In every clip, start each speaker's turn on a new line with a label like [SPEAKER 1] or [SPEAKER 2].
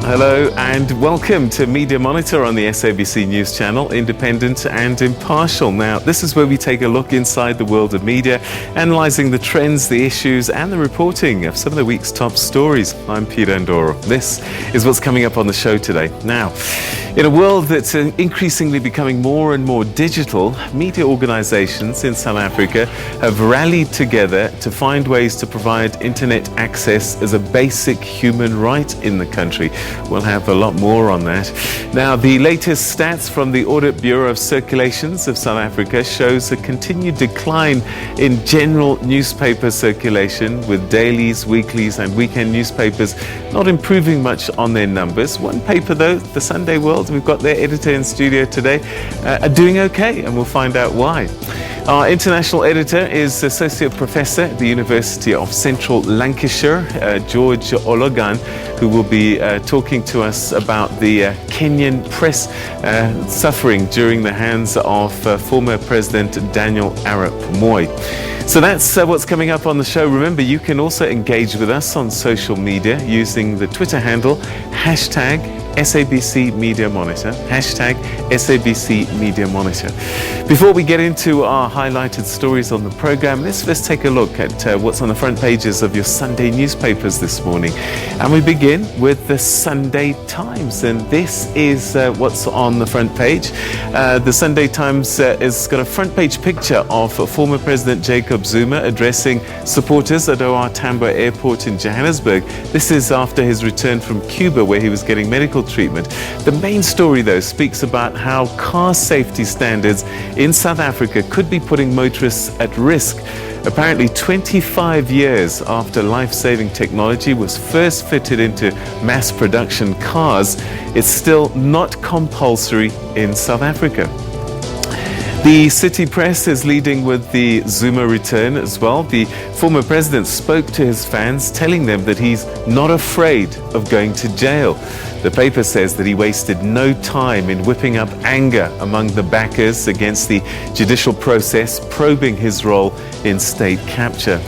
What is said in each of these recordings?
[SPEAKER 1] Hello and welcome to Media Monitor on the SABC News Channel, independent and impartial. Now, this is where we take a look inside the world of media, analysing the trends, the issues and the reporting of some of the week's top stories. I'm Peter Ndoro. This is what's coming up on the show today. Now, in a world that's increasingly becoming more and more digital, media organisations in South Africa have rallied together to find ways to provide internet access as a basic human right in the country. We'll have a lot more on that. Now, the latest stats from the Audit Bureau of Circulations of South Africa shows a continued decline in general newspaper circulation, with Dailies, Weeklies and Weekend newspapers not improving much on their numbers. One paper though, the Sunday World, we've got their editor in studio today, are doing okay, and we'll find out why. Our international editor is Associate Professor at the University of Central Lancashire, George Ologan, who will be talking to us about the Kenyan press suffering during the hands of former President Daniel Moi. So that's what's coming up on the show. Remember, you can also engage with us on social media using the Twitter handle #SABC Media Monitor, #SABC Media Monitor. Before we get into our highlighted stories on the program, let's take a look at what's on the front pages of your Sunday newspapers this morning. And we begin with the Sunday Times, and this is what's on the front page. The Sunday Times has got a front page picture of former President Jacob Zuma addressing supporters at OR Tambo Airport in Johannesburg. This is after his return from Cuba, where he was getting medical treatment. The main story, though, speaks about how car safety standards in South Africa could be putting motorists at risk. Apparently, 25 years after life-saving technology was first fitted into mass production cars, it's still not compulsory in South Africa. The City Press is leading with the Zuma return as well. The former president spoke to his fans, telling them that he's not afraid of going to jail. The paper says that he wasted no time in whipping up anger among the backers against the judicial process, probing his role in state capture.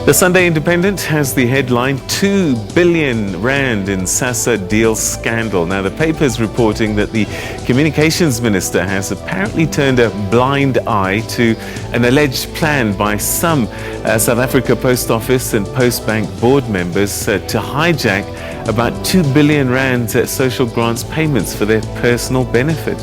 [SPEAKER 1] The Sunday Independent has the headline, 2 billion rand in SASSA deal scandal. Now, the paper is reporting that the communications minister has apparently turned a blind eye to an alleged plan by some South Africa Post Office and Post Bank board members to hijack about 2 billion rand social grants payments for their personal benefit.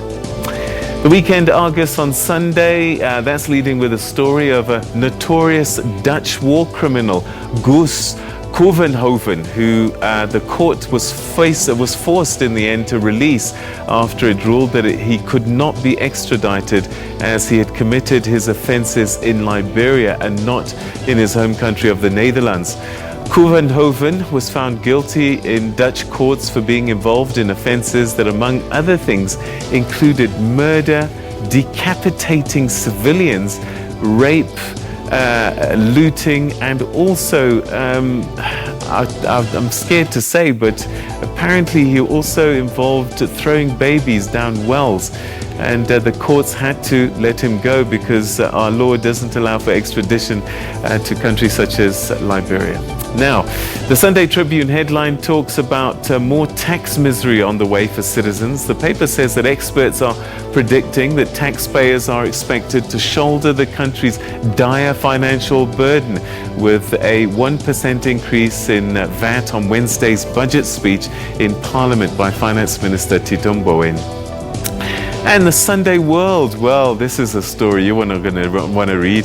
[SPEAKER 1] The Weekend Argus on Sunday, that's leading with a story of a notorious Dutch war criminal, Goos Kovenhoven, who the court was forced in the end to release after it ruled that he could not be extradited, as he had committed his offences in Liberia and not in his home country of the Netherlands. Kovenhoven was found guilty in Dutch courts for being involved in offences that, among other things, included murder, decapitating civilians, rape, looting, and also, I'm scared to say, but apparently he also involved throwing babies down wells. And the courts had to let him go because our law doesn't allow for extradition to countries such as Liberia. Now, the Sunday Tribune headline talks about more tax misery on the way for citizens. The paper says that experts are predicting that taxpayers are expected to shoulder the country's dire financial burden, with a 1% increase in VAT on Wednesday's budget speech in Parliament by Finance Minister Peter Ndoro. And the Sunday World, well, this is a story you're not going to want to read.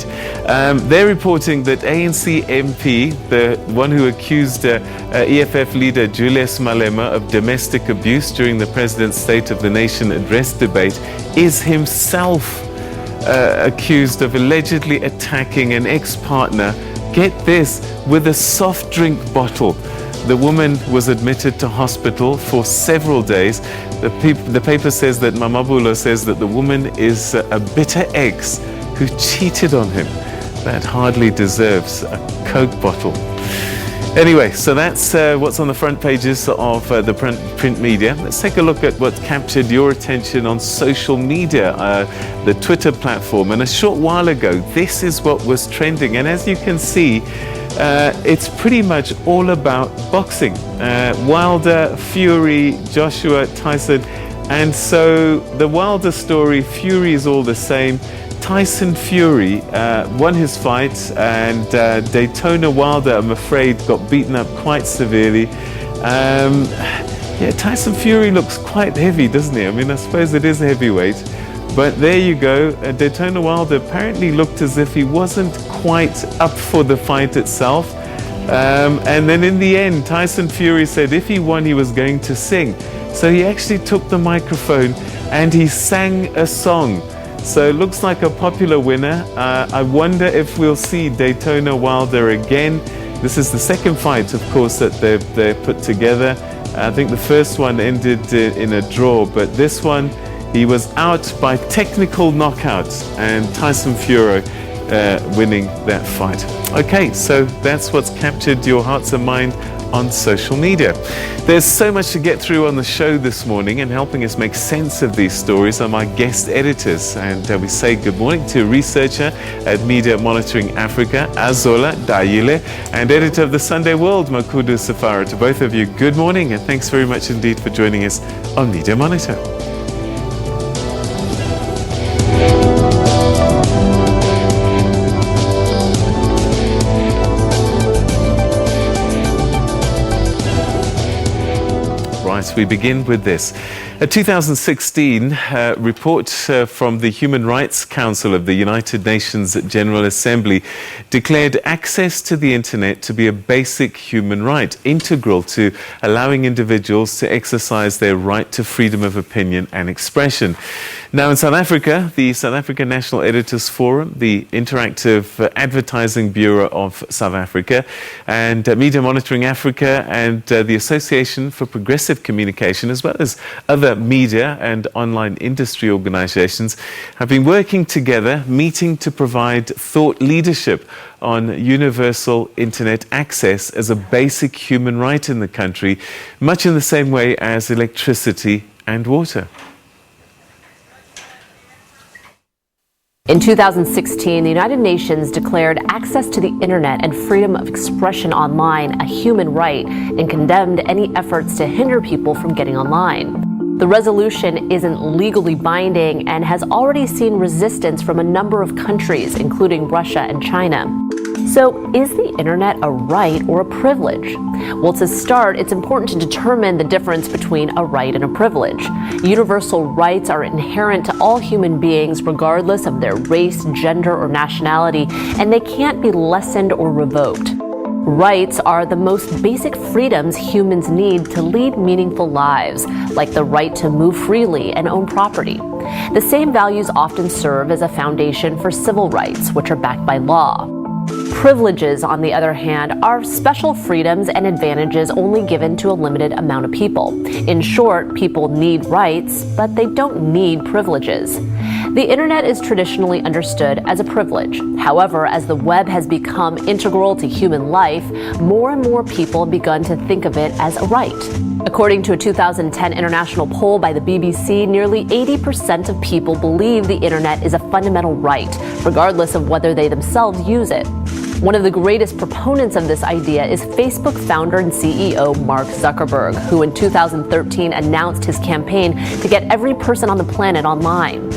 [SPEAKER 1] They're reporting that ANC MP, the one who accused EFF leader Julius Malema of domestic abuse during the President's State of the Nation address debate, is himself accused of allegedly attacking an ex-partner, get this, with a soft drink bottle. The woman was admitted to hospital for several days. The paper says that Mamabulo says that the woman is a bitter ex who cheated on him. That hardly deserves a Coke bottle. Anyway, so that's what's on the front pages of the print media. Let's take a look at what captured your attention on social media, the Twitter platform. And a short while ago, this is what was trending. And as you can see, it's pretty much all about boxing. Wilder, Fury, Joshua, Tyson. And so the Wilder story, Fury is all the same. Tyson Fury won his fight, and Daytona Wilder, I'm afraid, got beaten up quite severely. Yeah, Tyson Fury looks quite heavy, doesn't he? I mean, I suppose it is a heavyweight. But there you go. Daytona Wilder apparently looked as if he wasn't quite up for the fight itself. And then in the end, Tyson Fury said if he won, he was going to sing. So he actually took the microphone and he sang a song. So it looks like a popular winner. I wonder if we'll see Daytona Wilder again. This is the second fight, of course, that they've put together. I think the first one ended in a draw, but this one, he was out by technical knockout, and Tyson Fury winning that fight. Okay, so that's what's captured your hearts and mind on social media. There's so much to get through on the show this morning, and helping us make sense of these stories are my guest editors. And we say good morning to researcher at Media Monitoring Africa, Azola Daile, and editor of the Sunday World, Makudu Safara. To both of you, good morning, and thanks very much indeed for joining us on Media Monitor. We begin with this. A 2016 report from the Human Rights Council of the United Nations General Assembly declared access to the internet to be a basic human right, integral to allowing individuals to exercise their right to freedom of opinion and expression. Now in South Africa, the South African National Editors Forum, the Interactive Advertising Bureau of South Africa, and Media Monitoring Africa, and the Association for Progressive Communication, as well as other media and online industry organizations, have been working together, meeting to provide thought leadership on universal internet access as a basic human right in the country, much in the same way as electricity and water.
[SPEAKER 2] In 2016, the United Nations declared access to the internet and freedom of expression online a human right and condemned any efforts to hinder people from getting online. The resolution isn't legally binding and has already seen resistance from a number of countries, including Russia and China. So, is the internet a right or a privilege? Well, to start, it's important to determine the difference between a right and a privilege. Universal rights are inherent to all human beings, regardless of their race, gender, or nationality, and they can't be lessened or revoked. Rights are the most basic freedoms humans need to lead meaningful lives, like the right to move freely and own property. The same values often serve as a foundation for civil rights, which are backed by law. Privileges, on the other hand, are special freedoms and advantages only given to a limited amount of people. In short, people need rights, but they don't need privileges. The internet is traditionally understood as a privilege. However, as the web has become integral to human life, more and more people have begun to think of it as a right. According to a 2010 international poll by the BBC, nearly 80% of people believe the internet is a fundamental right, regardless of whether they themselves use it. One of the greatest proponents of this idea is Facebook founder and CEO Mark Zuckerberg, who in 2013 announced his campaign to get every person on the planet online.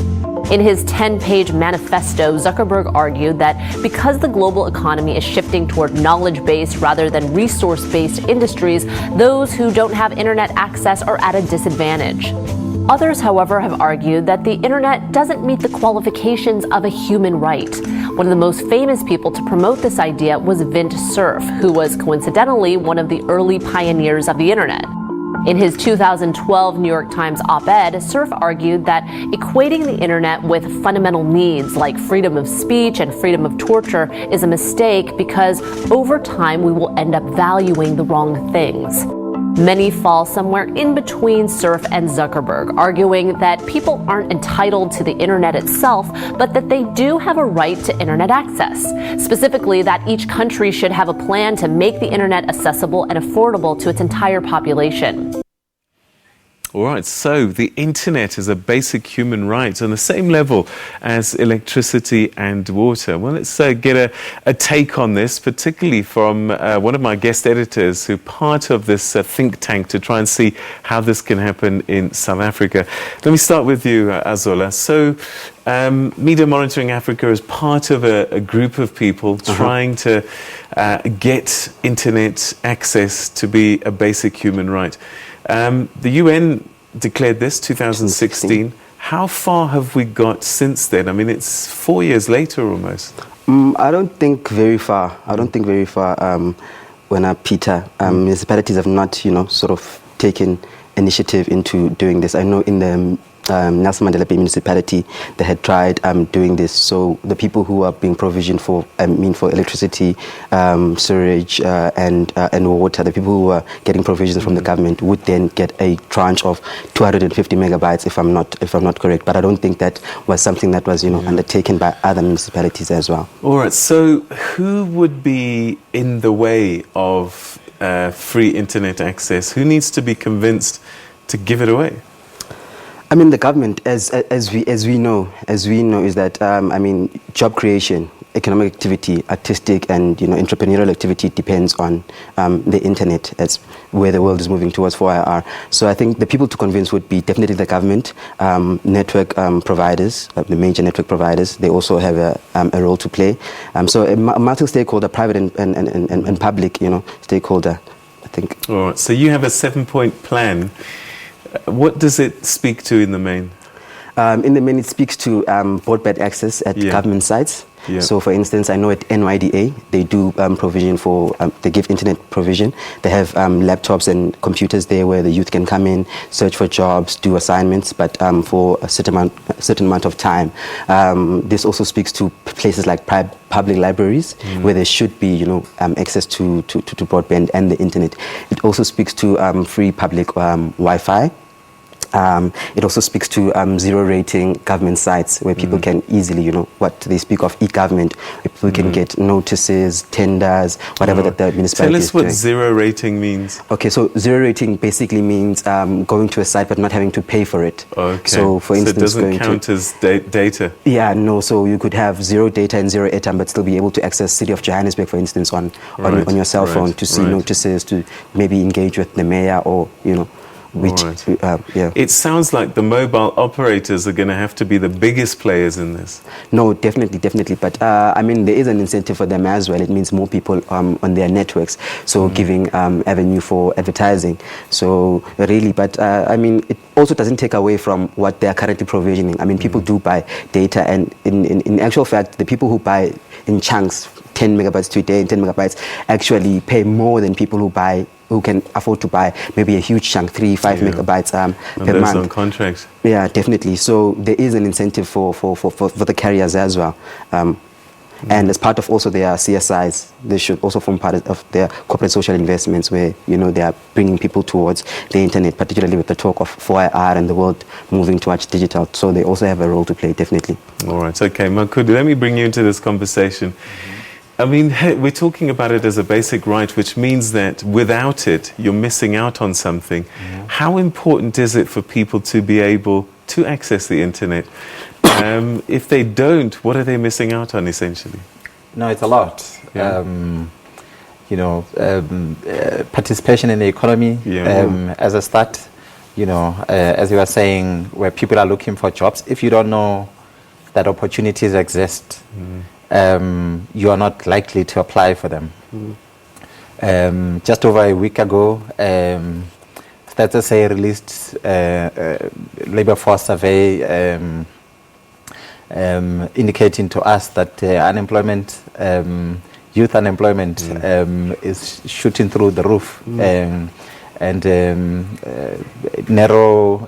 [SPEAKER 2] In his 10-page manifesto, Zuckerberg argued that because the global economy is shifting toward knowledge-based rather than resource-based industries, those who don't have internet access are at a disadvantage. Others, however, have argued that the internet doesn't meet the qualifications of a human right. One of the most famous people to promote this idea was Vint Cerf, who was coincidentally one of the early pioneers of the internet. In his 2012 New York Times op-ed, Cerf argued that equating the internet with fundamental needs like freedom of speech and freedom of torture is a mistake because over time we will end up valuing the wrong things. Many fall somewhere in between Cerf and Zuckerberg, arguing that people aren't entitled to the internet itself, but that they do have a right to internet access. Specifically, that each country should have a plan to make the internet accessible and affordable to its entire population.
[SPEAKER 1] All right, so the internet is a basic human right on the same level as electricity and water. Well, let's get a take on this, particularly from one of my guest editors who's part of this think tank to try and see how this can happen in South Africa. Let me start with you, Azola. So, Media Monitoring Africa is part of a group of people trying to get internet access to be a basic human right. The UN declared this 2016. How far have we got since then? I mean, it's 4 years later almost.
[SPEAKER 3] I don't think very far. When Peter, municipalities have not, sort of taken initiative into doing this. I know in the Nelson Mandela Bay municipality, they had tried doing this. So the people who are being provisioned for, for electricity, sewage, and water, the people who are getting provisions from the government would then get a tranche of 250 megabytes, if I'm not correct. But I don't think that was something that was, undertaken by other municipalities as well.
[SPEAKER 1] All right. So who would be in the way of free internet access? Who needs to be convinced to give it away?
[SPEAKER 3] I mean, the government, as we know, is that job creation, economic activity, artistic and entrepreneurial activity depends on the internet. That's where the world is moving towards for IR. So I think the people to convince would be definitely the government, network providers, the major network providers. They also have a role to play. So a multi-stakeholder, private and public, stakeholder, I think.
[SPEAKER 1] All right. So you have a 7-point plan. What does it speak to in the main?
[SPEAKER 3] In the main, it speaks to broadband access at government sites. Yeah. So, for instance, I know at NYDA, they do provision for, they give internet provision. They have laptops and computers there where the youth can come in, search for jobs, do assignments, but for a certain amount of time. This also speaks to places like public libraries, where there should be, access to broadband and the internet. It also speaks to free public Wi-Fi. It also speaks to zero rating government sites where people can easily, what they speak of e-government, where people can get notices, tenders, whatever that the municipality is doing.
[SPEAKER 1] Tell us what zero rating means.
[SPEAKER 3] Okay, so zero rating basically means going to a site but not having to pay for it.
[SPEAKER 1] Okay.
[SPEAKER 3] So, for instance,
[SPEAKER 1] it doesn't count as data?
[SPEAKER 3] Yeah, no. So you could have zero data and zero airtime but still be able to access City of Johannesburg, for instance, on your cell phone to see notices, to maybe engage with the mayor or,
[SPEAKER 1] It sounds like the mobile operators are going to have to be the biggest players in this.
[SPEAKER 3] No, definitely. But there is an incentive for them as well. It means more people on their networks, so giving avenue for advertising. So really, but it also doesn't take away from what they are currently provisioning. People do buy data, and in actual fact, the people who buy in chunks, 10 megabytes today and 10 megabytes, actually pay more than people who can afford to buy maybe a huge chunk, 3-5 megabytes per month.
[SPEAKER 1] On contracts.
[SPEAKER 3] Yeah, definitely. So there is an incentive for the carriers as well. And as part of also their CSIs, they should also form part of their corporate social investments where, they are bringing people towards the internet, particularly with the talk of 4IR and the world moving towards digital. So they also have a role to play, definitely.
[SPEAKER 1] All right. Okay, Makudu, let me bring you into this conversation. We're talking about it as a basic right, which means that without it, you're missing out on something. How important is it for people to be able to access the internet? If they don't, what are they missing out on, essentially?
[SPEAKER 4] No, it's a lot. Yeah. Participation in the economy as a start, as you were saying, where people are looking for jobs. If you don't know that opportunities exist, you are not likely to apply for them. Just over a week ago, Stats SA released a labor force survey indicating to us that unemployment, youth unemployment is shooting through the roof. And narrow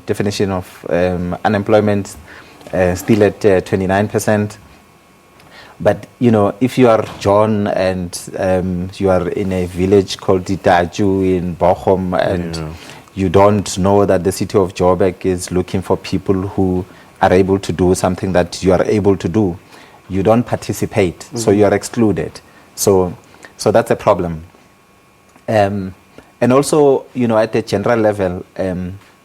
[SPEAKER 4] definition of unemployment still at 29%. But, if you are John and you are in a village called Ditaju in Bochum and you don't know that the city of Joburg is looking for people who are able to do something that you are able to do, you don't participate, so you are excluded. So that's a problem. And also, at the general level,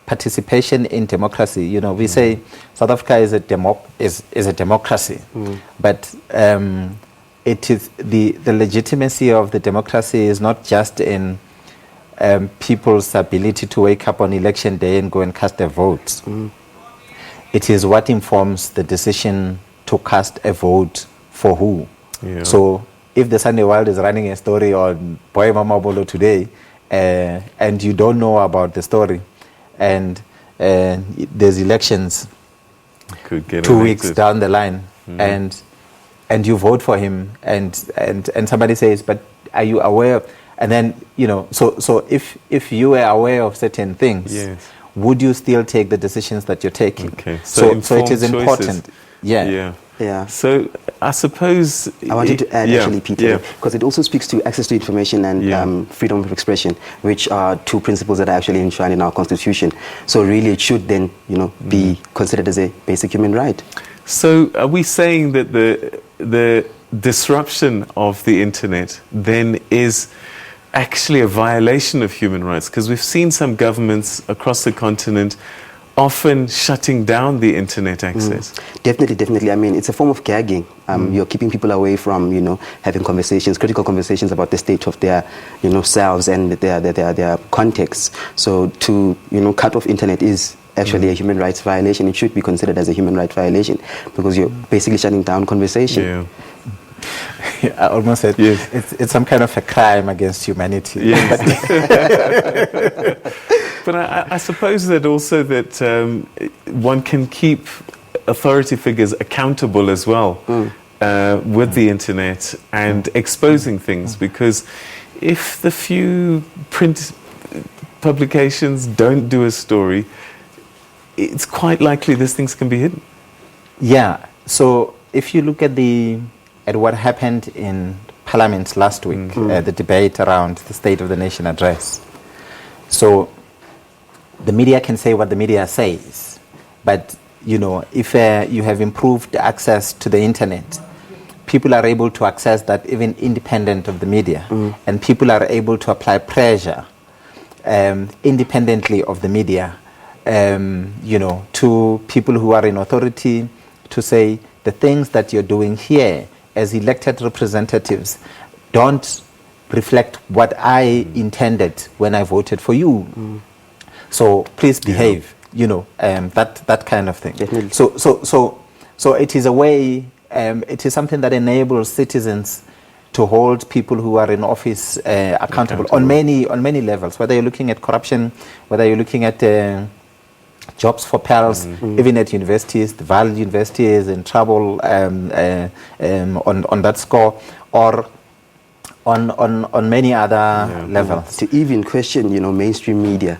[SPEAKER 4] participation in democracy. You know, we say South Africa is a democracy, but it is the legitimacy of the democracy is not just in people's ability to wake up on election day and go and cast their votes. It is what informs the decision to cast a vote for who.
[SPEAKER 1] Yeah.
[SPEAKER 4] So if the Sunday World is running a story on Boy Mama Bolo today, and you don't know about the story, and there's elections
[SPEAKER 1] Could get
[SPEAKER 4] 2 weeks
[SPEAKER 1] elected.
[SPEAKER 4] down the line, and you vote for him, and somebody says, but are you aware? And then, you know, so if you were aware of certain things,
[SPEAKER 1] Yes.
[SPEAKER 4] would you still take the decisions that you're taking?
[SPEAKER 1] Okay.
[SPEAKER 4] So it
[SPEAKER 1] informed
[SPEAKER 4] is
[SPEAKER 1] choices.
[SPEAKER 4] important. Yeah.
[SPEAKER 3] Yeah.
[SPEAKER 1] So I suppose
[SPEAKER 3] I wanted to add, actually, Peter,
[SPEAKER 1] Yeah.
[SPEAKER 3] because it also speaks to access to information and freedom of expression, which are two principles that are actually enshrined in our constitution. So really, it should then, you know, be considered as a basic human right.
[SPEAKER 1] So are we saying that the disruption of the internet then is actually a violation of human rights? Because we've seen some governments across the continent often shutting down the internet access.
[SPEAKER 3] Definitely. I mean, it's a form of gagging. You're keeping people away from, you know, having conversations, critical conversations about the state of their, you know, selves and their contexts. So to, you know, cut off internet is actually a human rights violation. It should be considered as a human rights violation because you're basically shutting down conversation.
[SPEAKER 1] Yeah.
[SPEAKER 4] I almost said it's some kind of a crime against humanity.
[SPEAKER 1] Yes. But I suppose that also that one can keep authority figures accountable as well with the internet and exposing things, because if the few print publications don't do a story, it's quite likely these things can be hidden.
[SPEAKER 4] Yeah. So if you look at what happened in Parliament last week, the debate around the State of the Nation address. So the media can say what the media says, but you know, if you have improved access to the internet, people are able to access that even independent of the media, and people are able to apply pressure independently of the media, you know, to people who are in authority to say the things that you're doing here as elected representatives don't reflect what I intended when I voted for you. So please behave, you know, that kind of thing.
[SPEAKER 3] Definitely.
[SPEAKER 4] So it is a way, it is something that enables citizens to hold people who are in office accountable on many levels, whether you're looking at corruption, whether you're looking at jobs for pals, even at universities. The Vaal University is in trouble on that score, or on many other levels.
[SPEAKER 3] To even question, you know, mainstream media.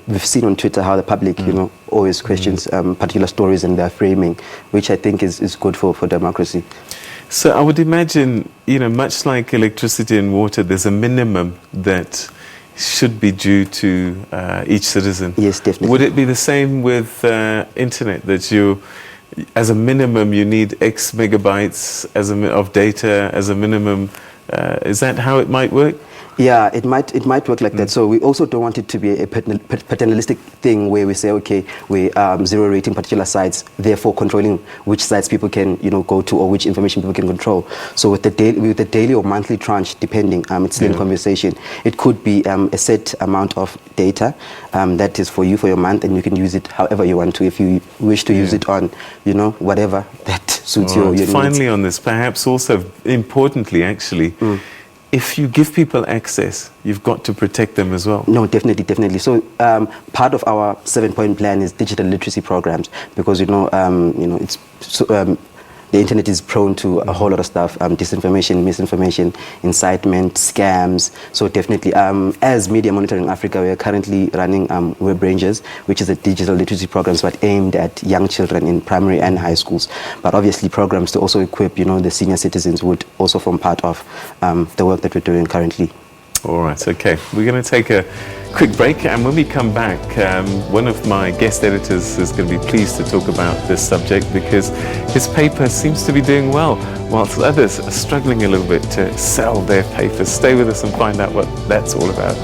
[SPEAKER 3] We've seen on Twitter how the public, you know, always questions particular stories and their framing, which I think is good for democracy.
[SPEAKER 1] So I would imagine, you know, much like electricity and water, there's a minimum that should be due to each citizen.
[SPEAKER 3] Yes, definitely.
[SPEAKER 1] Would it be the same with internet, that you, as a minimum, you need X megabytes of data as a minimum? Is that how it might work?
[SPEAKER 3] Yeah, it might work like that. So we also don't want it to be a paternalistic thing where we say, okay, we zero rating particular sites, therefore controlling which sites people can, you know, go to or which information people can control. So with the daily or monthly tranche, depending, it's still in conversation. It could be a set amount of data that is for you for your month, and you can use it however you want to. If you wish to use it on, you know, whatever that suits your needs.
[SPEAKER 1] Finally, on this, perhaps also importantly, actually. If you give people access, you've got to protect them as well.
[SPEAKER 3] No, definitely. So part of our 7-point plan is digital literacy programs, because you know it's the internet is prone to a whole lot of stuff: disinformation, misinformation, incitement, scams. So definitely, as Media Monitoring Africa, we are currently running Web Rangers, which is a digital literacy program but aimed at young children in primary and high schools. But obviously, programs to also equip, you know, the senior citizens would also form part of the work that we're doing currently.
[SPEAKER 1] All right, okay. We're going to take a quick break, and when we come back, one of my guest editors is going to be pleased to talk about this subject, because his paper seems to be doing well, whilst others are struggling a little bit to sell their papers. Stay with us and find out what that's all about.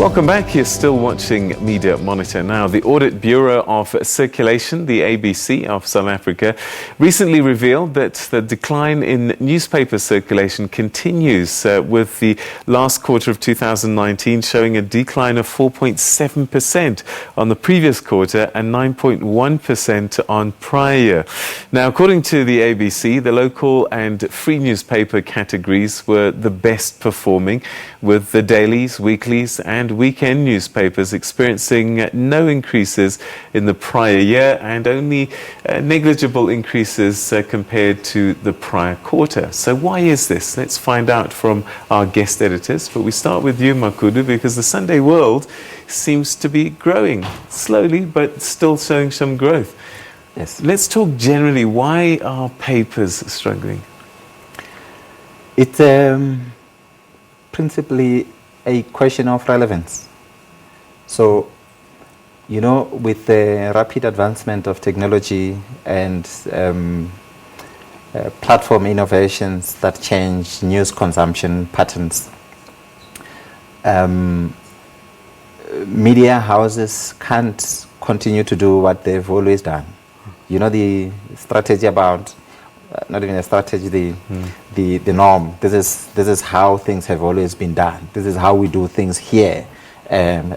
[SPEAKER 1] Welcome back. You're still watching Media Monitor. Now, the Audit Bureau of Circulation, the ABC of South Africa, recently revealed that the decline in newspaper circulation continues, with the last quarter of 2019 showing a decline of 4.7% on the previous quarter and 9.1% on prior year. Now, according to the ABC, the local and free newspaper categories were the best performing, with the Dailies, Weeklies and Weekend newspapers experiencing no increases in the prior year and only negligible increases compared to the prior quarter. So why is this? Let's find out from our guest editors. But we start with you, Makudu, because the Sunday World seems to be growing slowly but still showing some growth.
[SPEAKER 4] Yes.
[SPEAKER 1] Let's talk generally. Why are papers struggling?
[SPEAKER 4] It's principally a question of relevance. So, you know, with the rapid advancement of technology and platform innovations that change news consumption patterns, media houses can't continue to do what they've always done. You know, the strategy about, not even a strategy, the norm. This is how things have always been done. This is how we do things here. And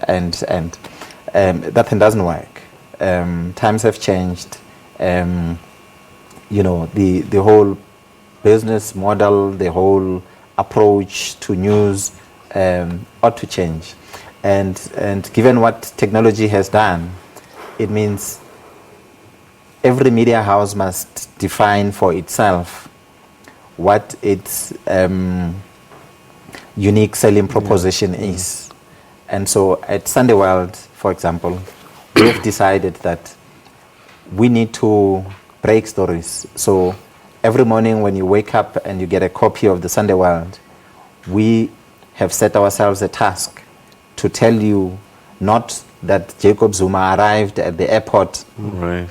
[SPEAKER 4] that thing doesn't work. Times have changed. You know, the whole business model, the whole approach to news ought to change. And given what technology has done, it means every media house must define for itself what its unique selling proposition is. And so at Sunday World, for example, we've decided that we need to break stories. So every morning when you wake up and you get a copy of the Sunday World, we have set ourselves a task to tell you not that Jacob Zuma arrived at the airport,
[SPEAKER 1] Right.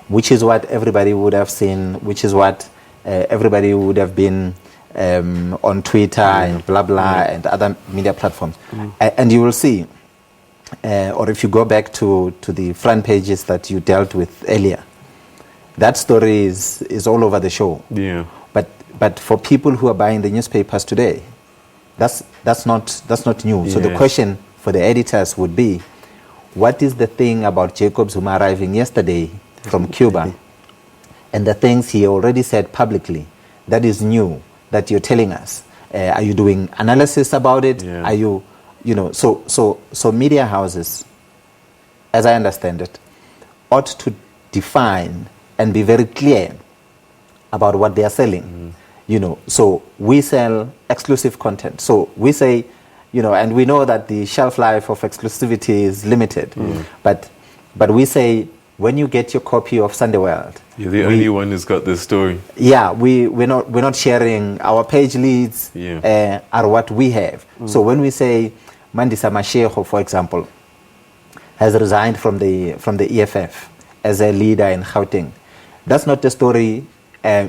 [SPEAKER 4] which is what everybody would have seen, which is what everybody would have been on Twitter and blah, blah, and other media platforms. And you will see, or if you go back to the front pages that you dealt with earlier, that story is all over the show.
[SPEAKER 1] Yeah.
[SPEAKER 4] But for people who are buying the newspapers today, that's not new. So the
[SPEAKER 1] Yes.
[SPEAKER 4] question for the editors would be, what is the thing about Jacob Zuma arriving yesterday from Cuba and the things he already said publicly that is new that you're telling us? Are you doing analysis about it?
[SPEAKER 1] Yeah.
[SPEAKER 4] Are you know, so media houses, as I understand it, ought to define and be very clear about what they are selling. You know, so we sell exclusive content. So we say, you know, and we know that the shelf life of exclusivity is limited. But we say, when you get your copy of Sunday World,
[SPEAKER 1] You're the only one who's got this story.
[SPEAKER 4] yeah, we're not sharing. Our page leads are what we have. So when we say Mandisa Mashego, for example, has resigned from the EFF as a leader in Gauteng, that's not the story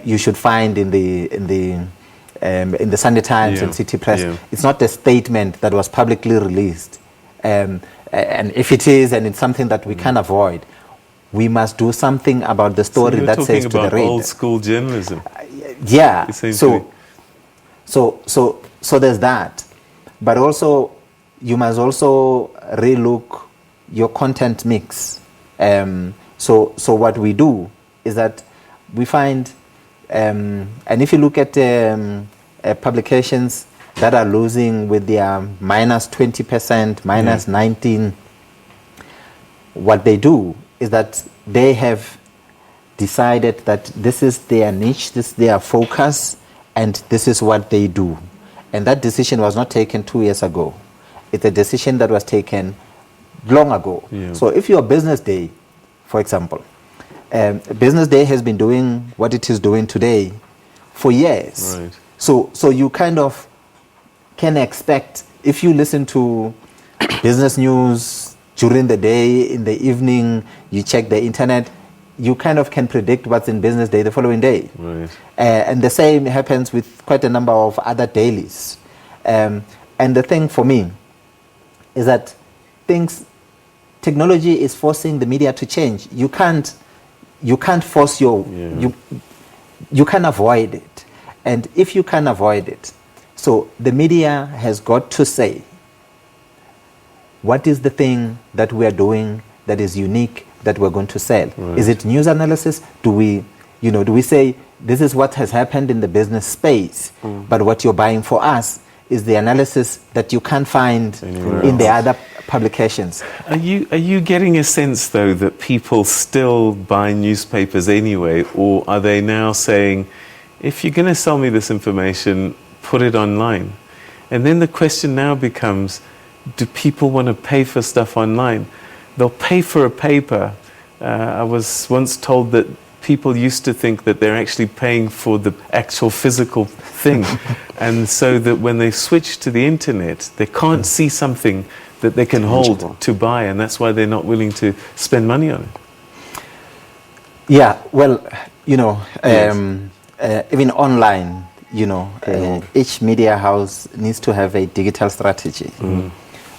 [SPEAKER 4] you should find in the Sunday Times and City Press. It's not a statement that was publicly released. And if it is, and it's something that we can avoid, we must do something about the story that says to the reader.
[SPEAKER 1] Old school journalism.
[SPEAKER 4] Yeah.
[SPEAKER 1] Essentially.
[SPEAKER 4] So there's that. But also, you must also relook your content mix. So what we do is that we find, and if you look at publications that are losing with their minus 20%, minus 19%, what they do is that they have decided that this is their niche, this is their focus, and this is what they do. And that decision was not taken 2 years ago. It's a decision that was taken long ago.
[SPEAKER 1] Yeah.
[SPEAKER 4] So if you're Business Day, for example, Business Day has been doing what it is doing today for years.
[SPEAKER 1] Right.
[SPEAKER 4] So you kind of can expect, if you listen to business news during the day, in the evening, you check the internet, you kind of can predict what's in Business Day the following day.
[SPEAKER 1] Right.
[SPEAKER 4] And the same happens with quite a number of other dailies. And the thing for me is that technology is forcing the media to change. You can't force you can avoid it. And if you can avoid it, so the media has got to say, what is the thing that we are doing that is unique that we're going to sell? Right. Is it news analysis? Do we say this is what has happened in the business space, but what you're buying for us is the analysis that you can't find in the other publications?
[SPEAKER 1] Are you getting a sense, though, that people still buy newspapers anyway, or are they now saying, if you're going to sell me this information, put it online? And then the question now becomes, do people want to pay for stuff online? They'll pay for a paper. I was once told that people used to think that they're actually paying for the actual physical thing. And so that when they switch to the internet, they can't see something that they can hold to buy, and that's why they're not willing to spend money on it.
[SPEAKER 4] Yeah, well, even online, each media house needs to have a digital strategy.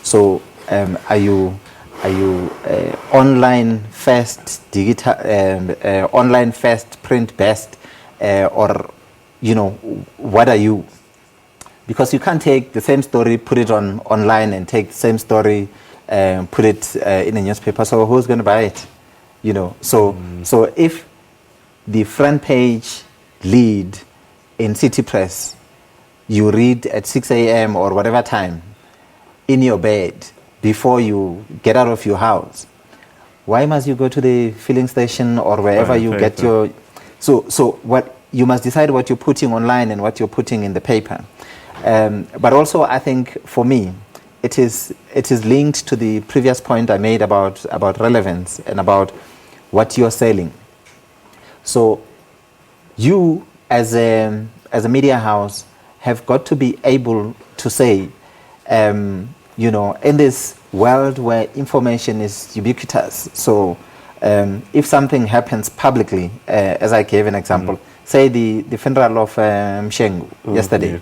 [SPEAKER 4] So are you online first, digital, online first, print best, or what are you? Because you can't take the same story, put it online, and take the same story, put it in a newspaper. So who's going to buy it? So if the front page lead in City Press, you read at 6 a.m. or whatever time in your bed before you get out of your house, why must you go to the filling station or wherever you get your... So what you must decide what you're putting online and what you're putting in the paper. But also, I think for me, it is linked to the previous point I made about relevance and about what you're selling. So you, as a media house, have got to be able to say, in this world where information is ubiquitous, so if something happens publicly, as I gave an example, say the funeral of Mshengu yesterday,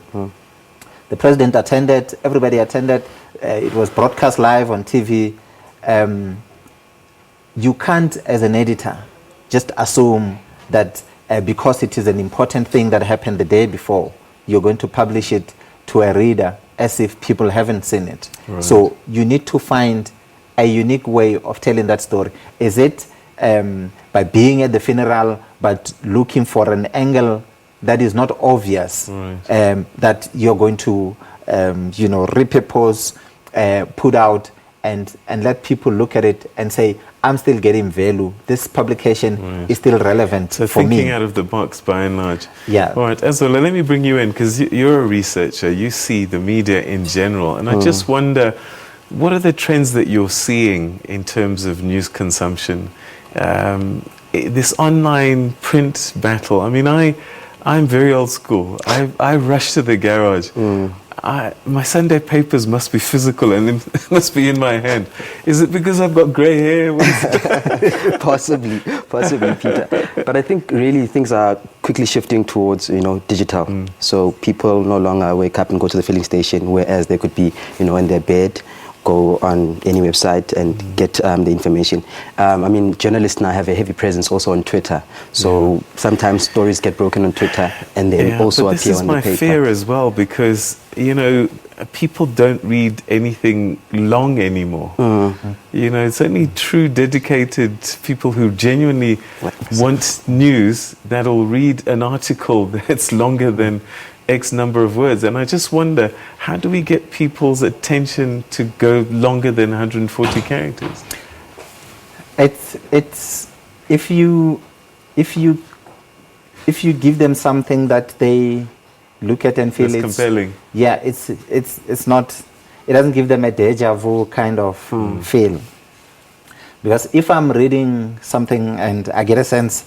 [SPEAKER 4] the president attended, everybody attended, it was broadcast live on TV. You can't, as an editor, just assume that because it is an important thing that happened the day before, you're going to publish it to a reader as if people haven't seen it. Right. So you need to find a unique way of telling that story. Is it by being at the funeral but looking for an angle that is not obvious, right, that you're going to repurpose, put out, and let people look at it and say, I'm still getting value. This publication is still relevant for me. So
[SPEAKER 1] thinking out of the box by and large.
[SPEAKER 4] Yeah.
[SPEAKER 1] All right, Azola, let me bring you in, because you're a researcher. You see the media in general. And I just wonder, what are the trends that you're seeing in terms of news consumption? This online print battle. I mean, I'm very old school. I rush to the garage. My Sunday papers must be physical and it must be in my hand. Is it because I've got grey hair?
[SPEAKER 3] Possibly, Peter. But I think really things are quickly shifting towards, digital. So people no longer wake up and go to the filling station, whereas they could be, in their bed, go on any website and get the information. Journalists now have a heavy presence also on Twitter. So sometimes stories get broken on Twitter and then also appear on the paper.
[SPEAKER 1] This is my fear as well, because, people don't read anything long anymore. It's only true dedicated people who genuinely want news that'll read an article that's longer than X number of words. And I just wonder, how do we get people's attention to go longer than 140 characters?
[SPEAKER 4] It's if you give them something that they look at and feel it's
[SPEAKER 1] compelling.
[SPEAKER 4] Yeah, it's not, it doesn't give them a deja vu kind of feel. Because if I'm reading something and I get a sense,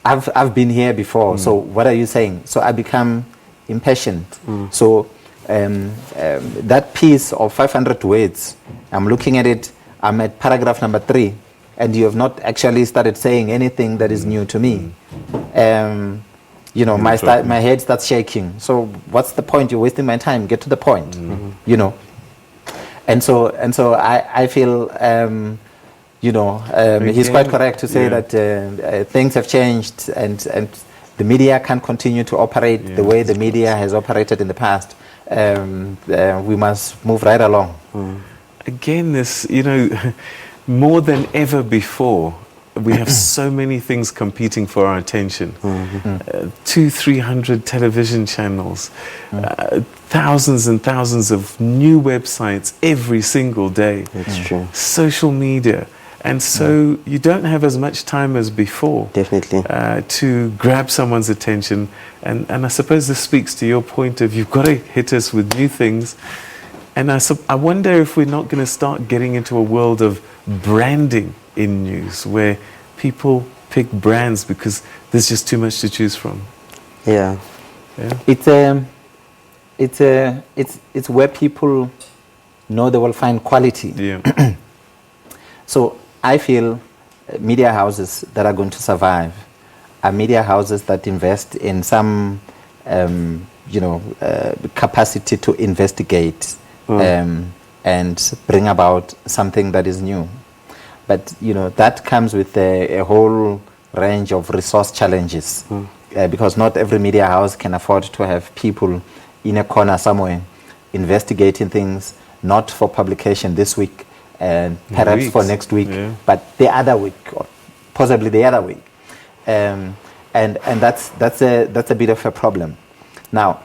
[SPEAKER 4] I've been here before, so what are you saying? So I become impatient. So that piece of 500 words, I'm looking at it, I'm at paragraph number 3, and you have not actually started saying anything that is new to me. My head starts shaking. So what's the point? You're wasting my time. Get to the point. And so I feel, he's quite correct to say that things have changed and the media can't continue to operate the way the media has operated in the past. We must move right along.
[SPEAKER 1] Again, this, more than ever before, we have so many things competing for our attention. 200-300 television channels, thousands and thousands of new websites every single day.
[SPEAKER 3] That's true.
[SPEAKER 1] Social media. And so you don't have as much time as before.
[SPEAKER 3] Definitely.
[SPEAKER 1] To grab someone's attention. And I suppose this speaks to your point of you've got to hit us with new things. And I wonder if we're not going to start getting into a world of branding in news where people pick brands because there's just too much to choose from.
[SPEAKER 3] Yeah.
[SPEAKER 4] It's where people know they will find quality.
[SPEAKER 1] Yeah.
[SPEAKER 4] So I feel media houses that are going to survive are media houses that invest in some capacity to investigate and bring about something that is new. But that comes with a whole range of resource challenges because not every media house can afford to have people in a corner somewhere investigating things, not for publication this week and perhaps for next week, but the other week or possibly the other week, and that's a bit of a problem. Now,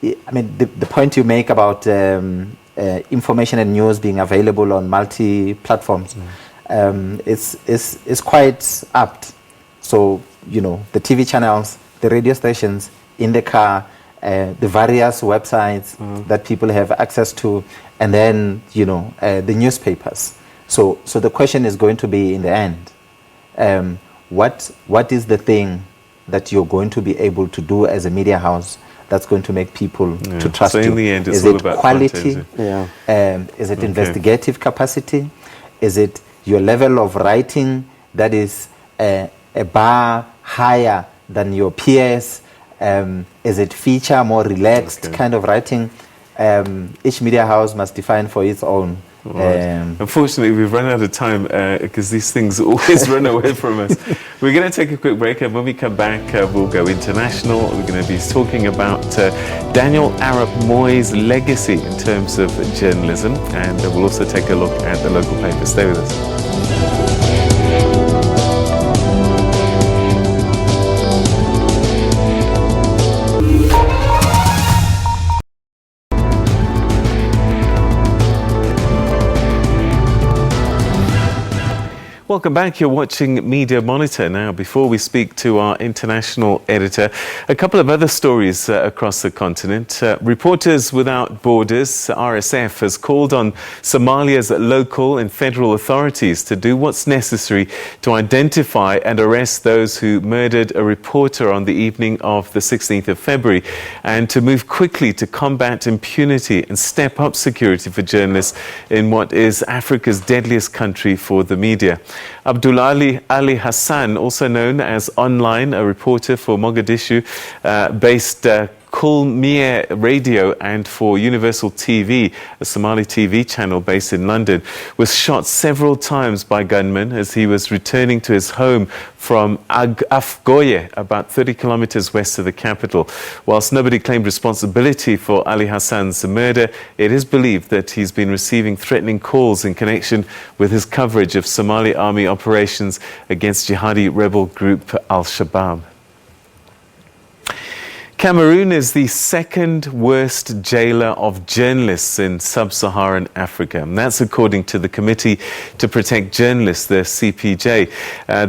[SPEAKER 4] I mean the point you make about information and news being available on multi-platforms is quite apt. So the TV channels, the radio stations, in the car, the various websites that people have access to, and then the newspapers. So the question is going to be in the end, what is the thing that you're going to be able to do as a media house that's going to make people to trust you?
[SPEAKER 1] So in the end, it's
[SPEAKER 4] is
[SPEAKER 1] all
[SPEAKER 4] it
[SPEAKER 1] about
[SPEAKER 4] quality?
[SPEAKER 1] content,
[SPEAKER 4] Is it investigative capacity? Is it your level of writing that is a bar higher than your peers? Is it feature, more relaxed kind of writing? Each media house must define for its own.
[SPEAKER 1] Unfortunately, we've run out of time because these things always run away from us. We're going to take a quick break, and when we come back, we'll go international. We're going to be talking about Daniel Moi's legacy in terms of journalism, and we'll also take a look at the local paper. Stay with us. Welcome back. You're watching Media Monitor. Now, before we speak to our international editor, a couple of other stories across the continent. Reporters Without Borders, RSF, has called on Somalia's local and federal authorities to do what's necessary to identify and arrest those who murdered a reporter on the evening of the 16th of February and to move quickly to combat impunity and step up security for journalists in what is Africa's deadliest country for the media. Abdulali Ali Hassan, also known as Online, a reporter for Mogadishu-based Kulmie Radio and for Universal TV, a Somali TV channel based in London, was shot several times by gunmen as he was returning to his home from Afgoye, about 30 kilometers west of the capital. Whilst nobody claimed responsibility for Ali Hassan's murder, it is believed that he's been receiving threatening calls in connection with his coverage of Somali army operations against jihadi rebel group Al-Shabaab. Cameroon is the second worst jailer of journalists in sub-Saharan Africa. And that's according to the Committee to Protect Journalists, the CPJ.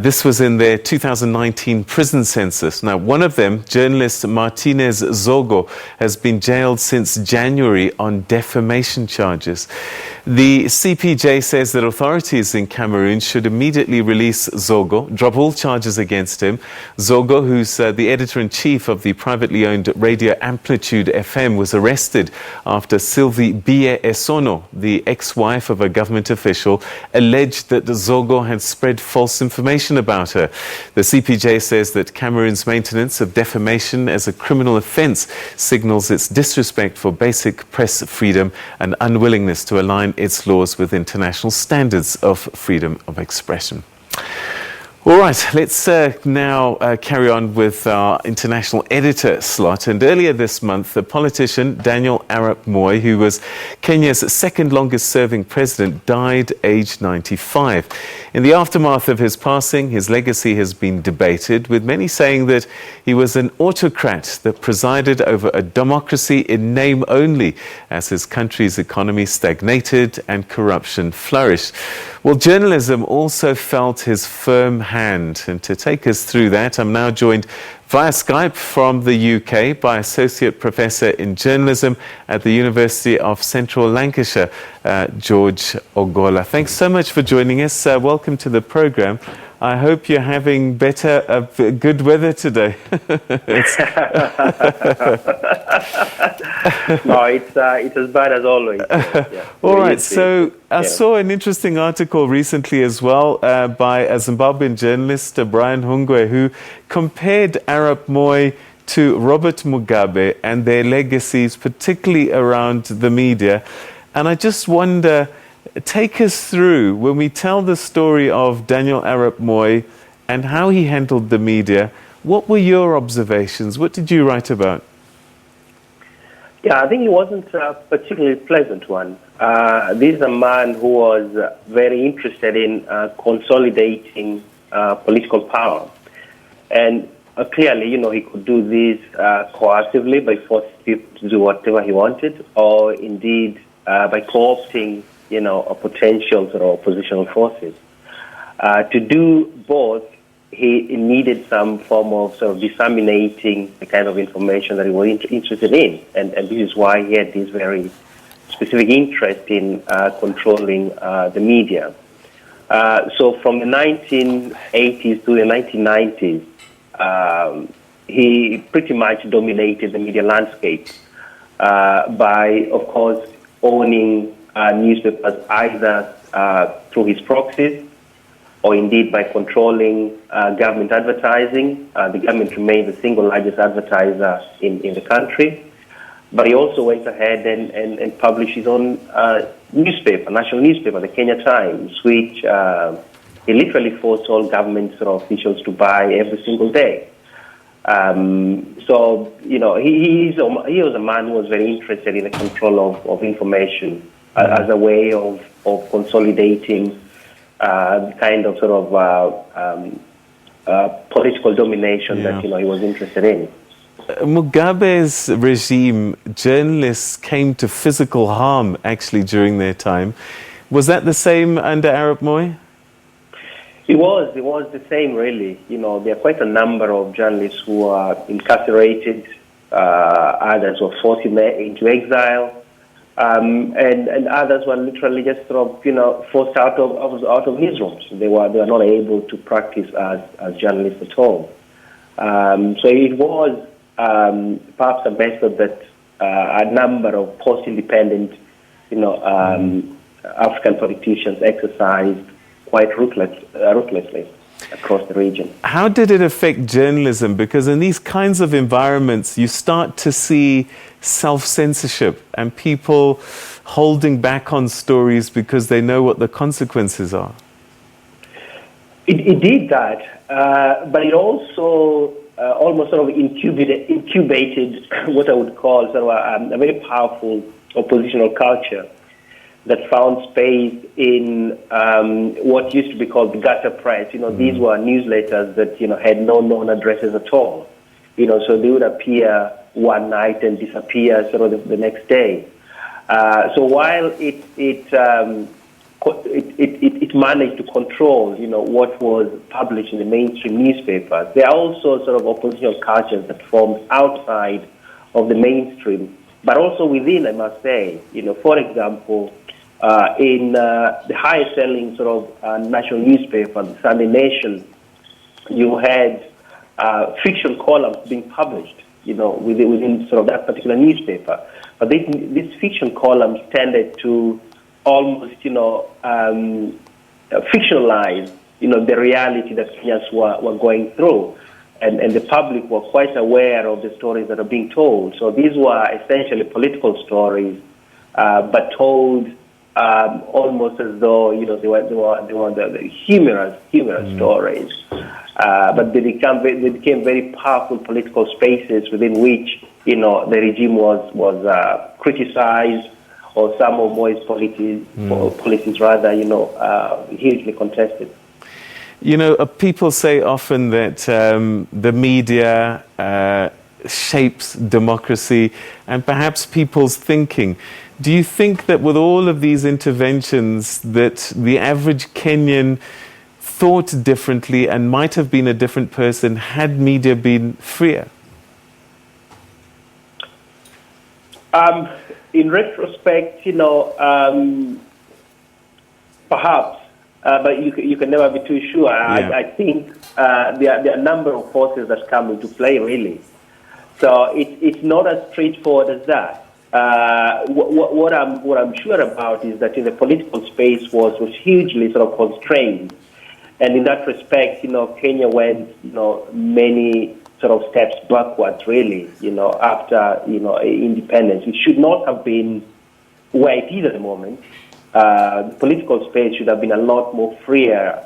[SPEAKER 1] This was in their 2019 prison census. Now, one of them, journalist Martinez Zogo, has been jailed since January on defamation charges. The CPJ says that authorities in Cameroon should immediately release Zogo, drop all charges against him. Zogo, who's the editor-in-chief of the privately owned Radio Amplitude FM, was arrested after Sylvie Bie Esono, the ex-wife of a government official, alleged that Zogo had spread false information about her. The CPJ says that Cameroon's maintenance of defamation as a criminal offence signals its disrespect for basic press freedom and unwillingness to align its laws with international standards of freedom of expression. All right, let's now carry on with our international editor slot. And earlier this month, the politician Daniel Moi, who was Kenya's second longest serving president, died aged 95. In the aftermath of his passing, his legacy has been debated, with many saying that he was an autocrat that presided over a democracy in name only, as his country's economy stagnated and corruption flourished. Well, journalism also felt his firm hand. And to take us through that, I'm now joined via Skype from the UK by Associate Professor in Journalism at the University of Central Lancashire, George Ogola. Thanks so much for joining us. Welcome to the programme. I hope you're having good weather today.
[SPEAKER 5] No, it's as bad as always. Yeah.
[SPEAKER 1] All right, so I saw an interesting article recently as well by a Zimbabwean journalist, Brian Hungwe, who compared Arap Moi to Robert Mugabe and their legacies, particularly around the media. And I just wonder, take us through, when we tell the story of Daniel Arap Moi and how he handled the media, what were your observations? What did you write about?
[SPEAKER 5] Yeah, I think it wasn't a particularly pleasant one. This is a man who was very interested in consolidating political power. And clearly, he could do this coercively by forcing people to do whatever he wanted, or indeed by co-opting potential sort of oppositional forces. To do both, he needed some form of sort of disseminating the kind of information that he was interested in. And this is why he had this very specific interest in controlling the media. So from the 1980s to the 1990s, he pretty much dominated the media landscape by, of course, owning newspapers either through his proxies or indeed by controlling government advertising. The government remained the single largest advertiser in the country. But he also went ahead and published his own newspaper, national newspaper, the Kenya Times, which he literally forced all government sort of officials to buy every single day. So, he was a man who was very interested in the control of information as a way of consolidating kind of sort of political domination that, he was interested in.
[SPEAKER 1] Mugabe's regime, journalists came to physical harm, actually, during their time. Was that the same under Arap Moi?
[SPEAKER 5] It was the same, really. There are quite a number of journalists who are incarcerated, others were forced into exile, and others were literally just sort of, forced out of newsrooms. They were not able to practice as journalists at all. So it was perhaps a method that a number of post-independent, African politicians exercised quite ruthlessly across the region.
[SPEAKER 1] How did it affect journalism? Because in these kinds of environments, you start to see self-censorship and people holding back on stories because they know what the consequences are.
[SPEAKER 5] It did that, but it also almost sort of incubated what I would call sort of a very powerful oppositional culture that found space in what used to be called the gutter press. These were newsletters that, had no known addresses at all. So they would appear one night and disappear sort of the next day. So while it managed to control, what was published in the mainstream newspapers, there are also sort of oppositional cultures that formed outside of the mainstream, but also within, I must say. For example, in the highest selling sort of national newspaper, the Sunday Nation, you had fiction columns being published, within sort of that particular newspaper. But these fiction columns tended to almost, fictionalize, the reality that Kenyans were going through. And the public were quite aware of the stories that are being told. So these were essentially political stories, but told almost as though they were the humorous stories. But they became very powerful political spaces within which the regime was criticized, or some of Moi's policies rather hugely contested.
[SPEAKER 1] People say often that the media shapes democracy and perhaps people's thinking. Do you think that with all of these interventions that the average Kenyan thought differently and might have been a different person had media been freer?
[SPEAKER 5] In retrospect, perhaps. But you can never be too sure.
[SPEAKER 1] Yeah.
[SPEAKER 5] I think there are a number of forces that come into play, really. So it's not as straightforward as that. What I'm sure about is that in the political space was hugely sort of constrained, and in that respect, Kenya went many sort of steps backwards, really. After independence, it should not have been where it is at the moment. The political space should have been a lot more freer,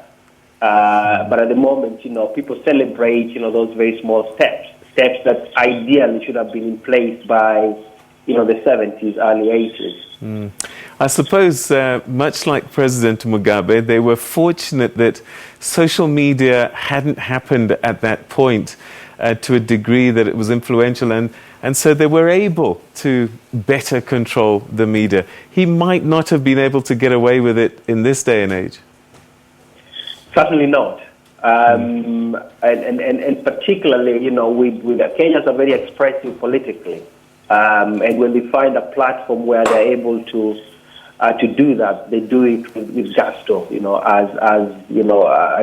[SPEAKER 5] but at the moment, people celebrate, those very small steps that ideally should have been in place by, the 70s, early 80s.
[SPEAKER 1] I suppose, much like President Mugabe, they were fortunate that social media hadn't happened at that point to a degree that it was influential, and so they were able to better control the media. He might not have been able to get away with it in this day and age.
[SPEAKER 5] Certainly not. And particularly, Kenyans are very expressive politically. And when they find a platform where they're able to do that, they do it with gusto. I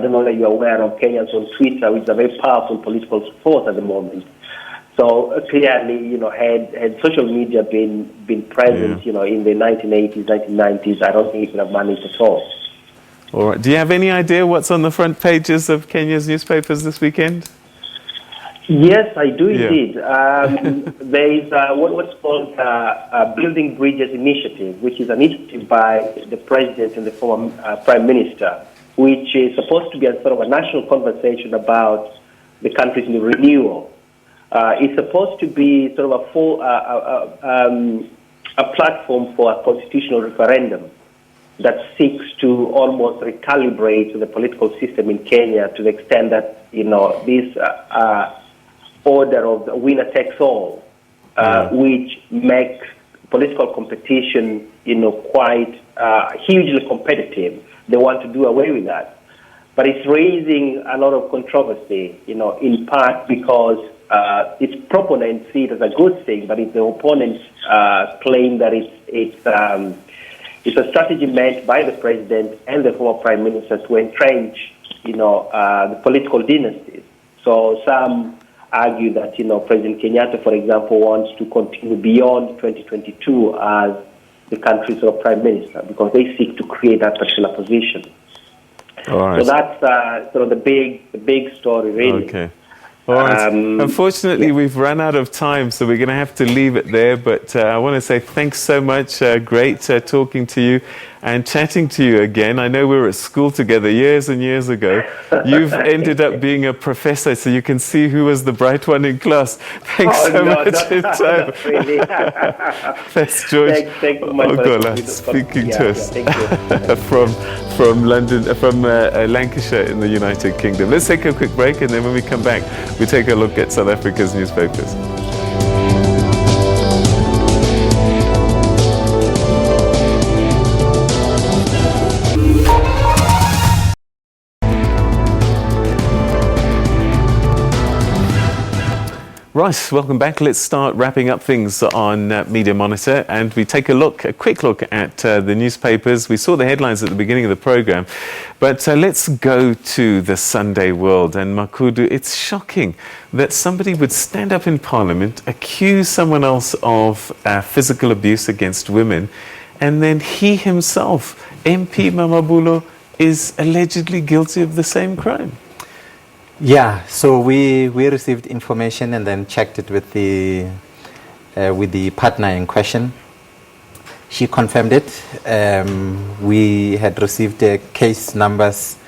[SPEAKER 5] don't know that you're aware of Kenyans on Twitter, which is a very powerful political force at the moment. So clearly, had social media been present, in the 1980s, 1990s, I don't think it would have managed at all.
[SPEAKER 1] All right. Do you have any idea what's on the front pages of Kenya's newspapers this weekend?
[SPEAKER 5] Yes, I do indeed. There is what's called Building Bridges Initiative, which is an initiative by the President and the former Prime Minister, which is supposed to be a sort of a national conversation about the country's renewal. It's supposed to be sort of a platform for a constitutional referendum that seeks to almost recalibrate the political system in Kenya to the extent that, this order of the winner takes all, which makes political competition, quite hugely competitive. They want to do away with that. But it's raising a lot of controversy, in part because its proponents see it as a good thing, but the opponents claim that it's a strategy meant by the president and the former prime minister to entrench, the political dynasties. So some argue that, President Kenyatta, for example, wants to continue beyond 2022 as the country's sort of prime minister because they seek to create that particular position.
[SPEAKER 1] All right.
[SPEAKER 5] So that's sort of the big story, really.
[SPEAKER 1] Okay. All right. Unfortunately, we've run out of time, so we're going to have to leave it there. But I want to say thanks so much. Great talking to you and chatting to you again. I know we were at school together years and years ago. You've ended up being a professor, so you can see who was the bright one in class. Thanks so much for your time.
[SPEAKER 5] Not really.
[SPEAKER 1] That's George Ogola speaking to us from London, from Lancashire in the United Kingdom. Let's take a quick break, and then when we come back, we take a look at South Africa's newspapers. Right, welcome back. Let's start wrapping up things on Media Monitor, and we take a quick look at the newspapers. We saw the headlines at the beginning of the program, but let's go to the Sunday world. And Makudu, it's shocking that somebody would stand up in Parliament, accuse someone else of physical abuse against women, and then he himself, MP Mamabulo, is allegedly guilty of the same crime.
[SPEAKER 4] Yeah, so we received information and then checked it with the partner in question. She confirmed it. We had received the case numbers.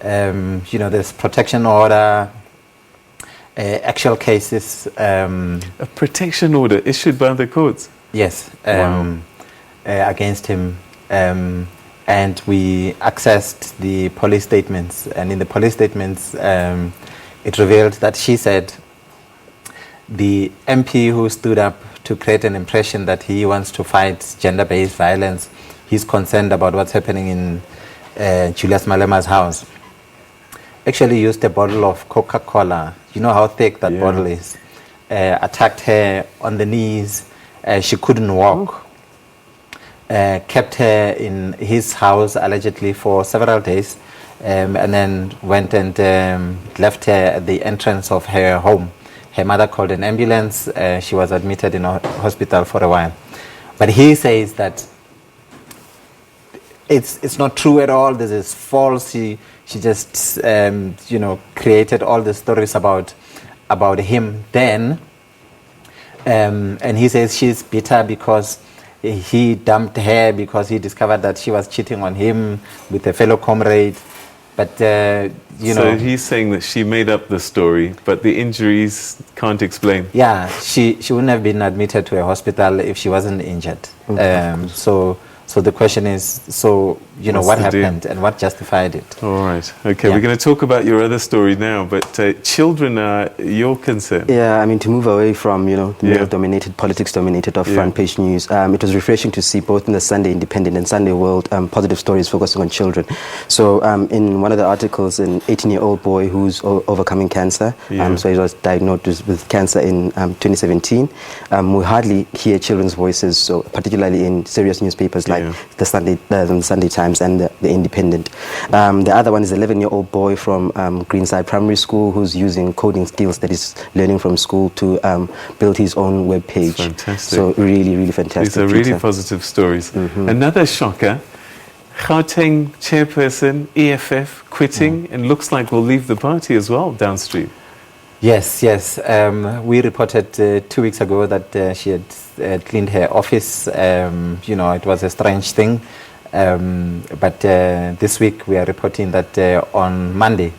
[SPEAKER 4] There's protection order, actual cases.
[SPEAKER 1] A protection order issued by the courts?
[SPEAKER 4] Yes,
[SPEAKER 1] Wow.
[SPEAKER 4] Against him. And we accessed the police statements, and in the police statements, it revealed that she said the MP who stood up to create an impression that he wants to fight gender-based violence, he's concerned about what's happening in Julius Malema's house, actually used a bottle of Coca-Cola. You know how thick that bottle is. Attacked her on the knees. She couldn't walk. Kept her in his house allegedly for several days, and then went and left her at the entrance of her home. Her mother called an ambulance. She was admitted in a hospital for a while. But he says that it's not true at all. This is false. She just created all the stories about him then. And he says she's bitter because he dumped her because he discovered that she was cheating on him with a fellow comrade. But,
[SPEAKER 1] So he's saying that she made up the story, but the injuries can't explain.
[SPEAKER 4] Yeah, she wouldn't have been admitted to a hospital if she wasn't injured. So the question is, what happened and what justified it?
[SPEAKER 1] All right. Okay, we're going to talk about your other story now, but children are your concern.
[SPEAKER 3] Yeah, I mean, to move away from, the male-dominated, politics-dominated or front-page news, it was refreshing to see both in the Sunday Independent and Sunday World positive stories focusing on children. So in one of the articles, an 18-year-old boy who's overcoming cancer, so he was diagnosed with cancer in 2017. We hardly hear children's voices, so particularly in serious newspapers like the Sunday Times and the Independent. The other one is an 11-year-old boy from Greenside Primary School who's using coding skills that he's learning from school to build his own web page.
[SPEAKER 1] Fantastic.
[SPEAKER 3] So really, really fantastic.
[SPEAKER 1] These are really positive stories. Another shocker, Gauteng chairperson, EFF, quitting and looks like will leave the party as well downstream.
[SPEAKER 4] Yes. We reported 2 weeks ago that she had cleaned her office. It was a strange thing. But this week we are reporting that on Monday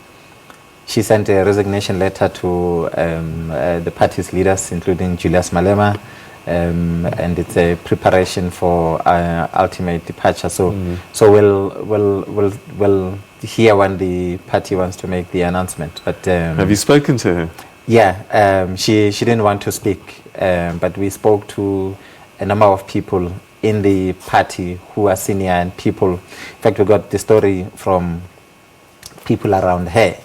[SPEAKER 4] she sent a resignation letter to the party's leaders, including Julius Malema, and it's a preparation for ultimate departure. So we'll hear when the party wants to make the announcement. But
[SPEAKER 1] have you spoken to her?
[SPEAKER 4] Yeah, she didn't want to speak, but we spoke to a number of people in the party who are senior and people. In fact, we got the story from people around her,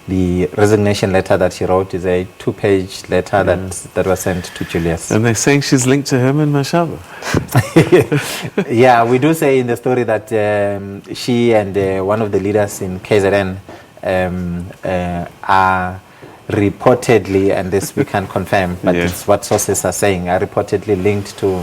[SPEAKER 4] the resignation letter that she wrote is a 2-page letter that was sent to Julius.
[SPEAKER 1] And they're saying she's linked to Herman Mashaba.
[SPEAKER 4] Yeah, we do say in the story that she and one of the leaders in KZN are reportedly, and this we can confirm, but it's what sources are saying, are reportedly linked to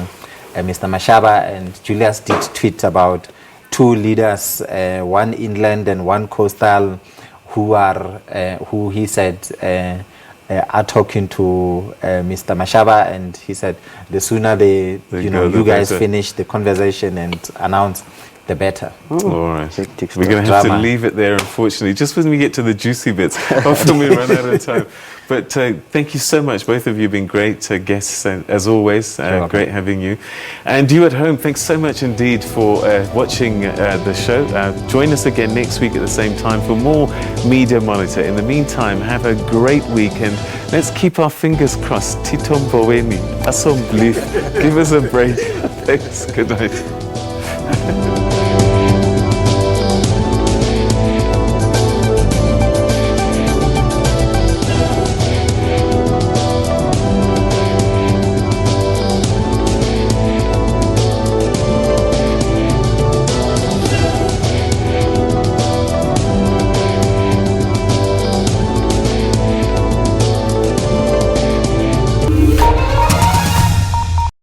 [SPEAKER 4] Mr. Mashaba. And Julius did tweet about 2 leaders, one inland and one coastal, who he said are talking to Mr. Mashaba, and he said the sooner you guys finish the conversation and announce, the better.
[SPEAKER 1] All right. We're going to have to leave it there, unfortunately, just when we get to the juicy bits. Often we run out of time. But thank you so much. Both of you have been great guests, as always. Great having you. And you at home, thanks so much indeed for watching the show. Join us again next week at the same time for more Media Monitor. In the meantime, have a great weekend. Let's keep our fingers crossed. Titom Boweni, Asom Blif. Give us a break. Thanks. Good night.